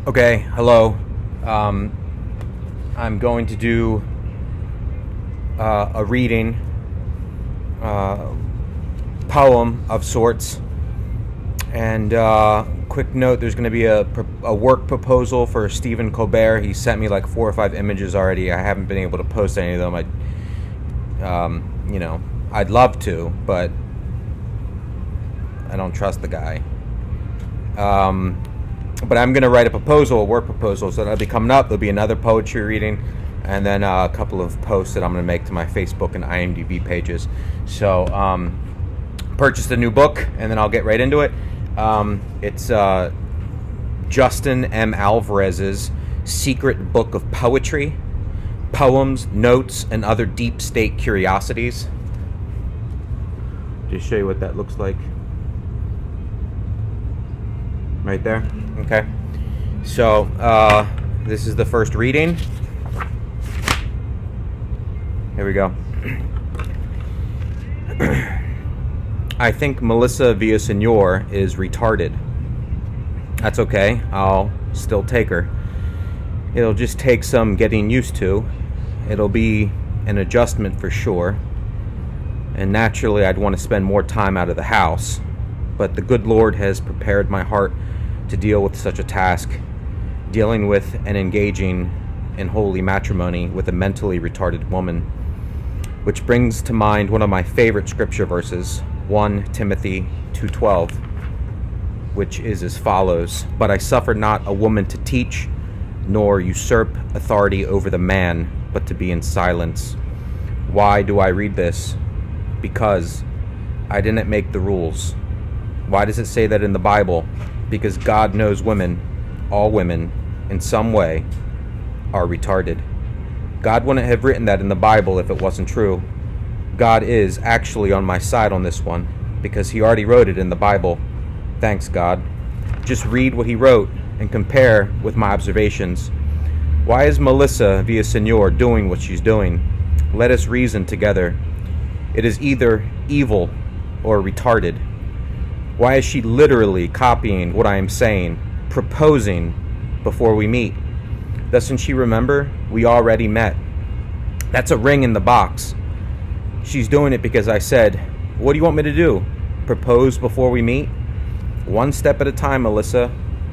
Okay, hello. I'm going to do a reading, poem of sorts. And quick note, there's going to be a work proposal for Stephen Colbert. He sent me like 4 or 5 images already. I haven't been able to post any of them. I'd love to, but I don't trust the guy. But I'm going to write a work proposal, so that'll be coming up. There'll be another poetry reading, and then a couple of posts that I'm going to make to my Facebook and IMDb pages. So, purchased a new book, and then I'll get right into it. It's Justin M. Alvarez's Secret Book of Poetry, Poems, Notes, and Other Deep State Curiosities. Just show you what that looks like. Right there. Okay. So, this is the first reading. Here we go. I think Melissa Villaseñor is retarded. That's okay. I'll still take her. It'll just take some getting used to. It'll be an adjustment for sure. And naturally, I'd want to spend more time out of the house. But the good Lord has prepared my heart to deal with such a task, dealing with and engaging in holy matrimony with a mentally retarded woman. Which brings to mind one of my favorite scripture verses, 1 Timothy 2:12, which is as follows: But I suffer not a woman to teach, nor usurp authority over the man, but to be in silence. Why do I read this? Because I didn't make the rules. Why does it say that in the Bible? Because God knows women, all women, in some way, are retarded. God wouldn't have written that in the Bible if it wasn't true. God is actually on my side on this one, because he already wrote it in the Bible. Thanks, God. Just read what he wrote and compare with my observations. Why is Melissa Villaseñor doing what she's doing? Let us reason together. It is either evil or retarded. Why is she literally copying what I am saying, proposing before we meet? Doesn't she remember? We already met. That's a ring in the box. She's doing it because I said, what do you want me to do? Propose before we meet? One step at a time, Melissa.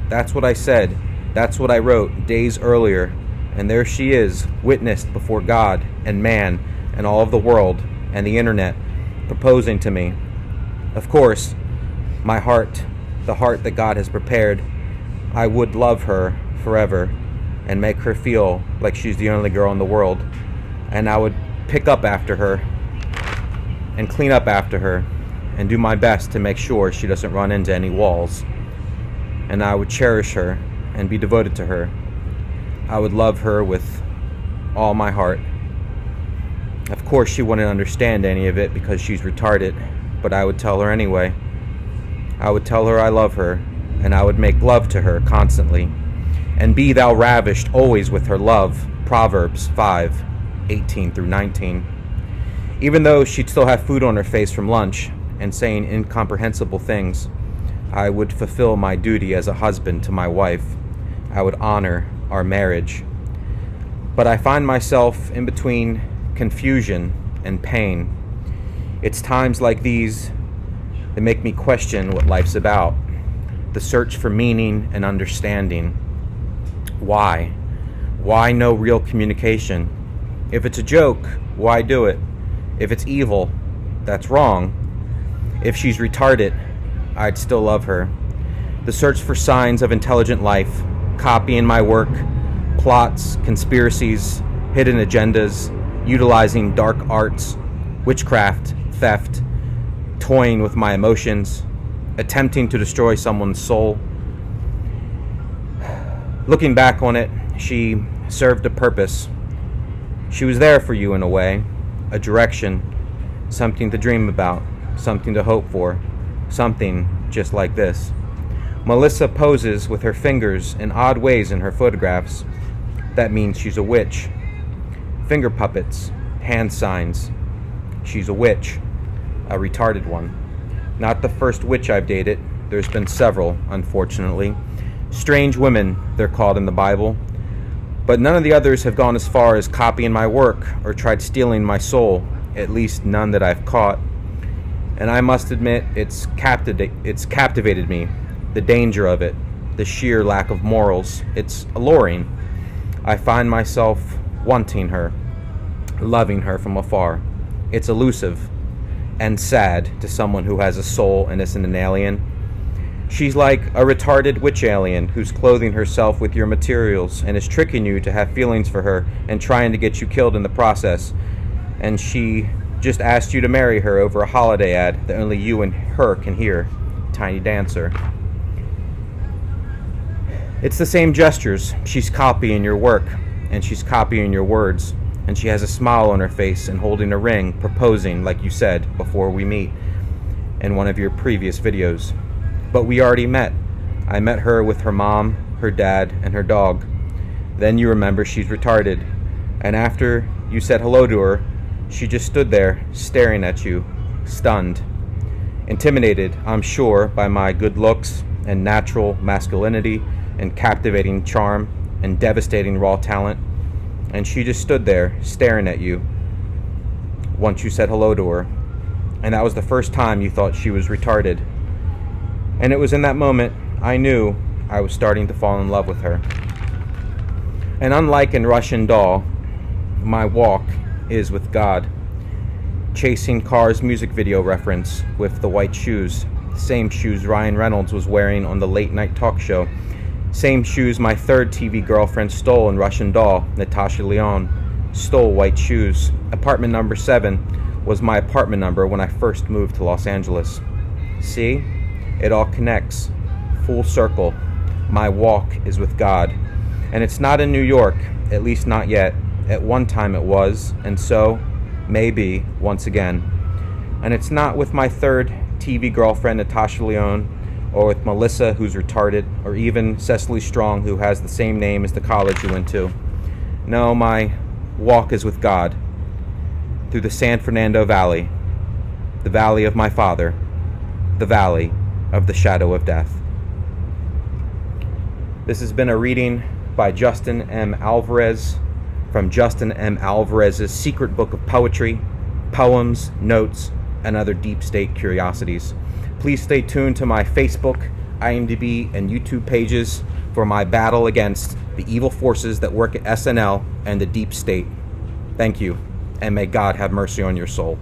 That's what I said. That's what I wrote days earlier. And there she is, witnessed before God and man and all of the world and the internet, proposing to me. Of course, my heart, the heart that God has prepared, I would love her forever and make her feel like she's the only girl in the world. And I would pick up after her and clean up after her and do my best to make sure she doesn't run into any walls. And I would cherish her and be devoted to her. I would love her with all my heart. Of course, she wouldn't understand any of it because she's retarded, but I would tell her anyway. I would tell her I love her, and I would make love to her constantly. And be thou ravished always with her love. Proverbs 5:18-19. Even though she'd still have food on her face from lunch and saying incomprehensible things, I would fulfill my duty as a husband to my wife. I would honor our marriage. But I find myself in between confusion and pain. It's times like these that make me question what life's about. The search for meaning and understanding. Why? Why no real communication? If it's a joke, why do it? If it's evil, that's wrong. If she's retarded, I'd still love her. The search for signs of intelligent life, copying my work, plots, conspiracies, hidden agendas, utilizing dark arts, witchcraft, theft, toying with my emotions, attempting to destroy someone's soul. Looking back on it, she served a purpose. She was there for you in a way, a direction, something to dream about, something to hope for, something just like this. Melissa poses with her fingers in odd ways in her photographs. That means she's a witch. Finger puppets, hand signs. She's a witch. A retarded one. Not the first witch I've dated. There's been several, unfortunately. Strange women, they're called in the Bible. But none of the others have gone as far as copying my work or tried stealing my soul, at least none that I've caught. And I must admit, it's captivated me, the danger of it, the sheer lack of morals. It's alluring. I find myself wanting her, loving her from afar. It's elusive and sad to someone who has a soul and isn't an alien. She's like a retarded witch alien who's clothing herself with your materials and is tricking you to have feelings for her and trying to get you killed in the process. And she just asked you to marry her over a holiday ad that only you and her can hear. Tiny Dancer. It's the same gestures. She's copying your work, and she's copying your words, and she has a smile on her face and holding a ring, proposing, like you said, before we meet in one of your previous videos. But we already met. I met her with her mom, her dad, and her dog. Then you remember she's retarded, and after you said hello to her, she just stood there, staring at you, stunned. Intimidated, I'm sure, by my good looks and natural masculinity and captivating charm and devastating raw talent. And she just stood there, staring at you, once you said hello to her. And that was the first time you thought she was retarded. And it was in that moment I knew I was starting to fall in love with her. And unlike in Russian Doll, my walk is with God. Chasing Cars music video reference with the white shoes, the same shoes Ryan Reynolds was wearing on the late night talk show, same shoes my third TV girlfriend stole in Russian Doll, Natasha Lyonne, stole white shoes. Apartment number 7 was my apartment number when I first moved to Los Angeles. See? It all connects. Full circle. My walk is with God. And it's not in New York, at least not yet. At one time it was, and so, maybe, once again. And it's not with my third TV girlfriend, Natasha Lyonne, or with Melissa, who's retarded, or even Cecily Strong, who has the same name as the college you went to. No, my walk is with God, through the San Fernando Valley, the valley of my father, the valley of the shadow of death. This has been a reading by Justin M. Alvarez, from Justin M. Alvarez's secret book of poetry, poems, notes, and other deep state curiosities. Please stay tuned to my Facebook, IMDb, and YouTube pages for my battle against the evil forces that work at SNL and the deep state. Thank you, and may God have mercy on your soul.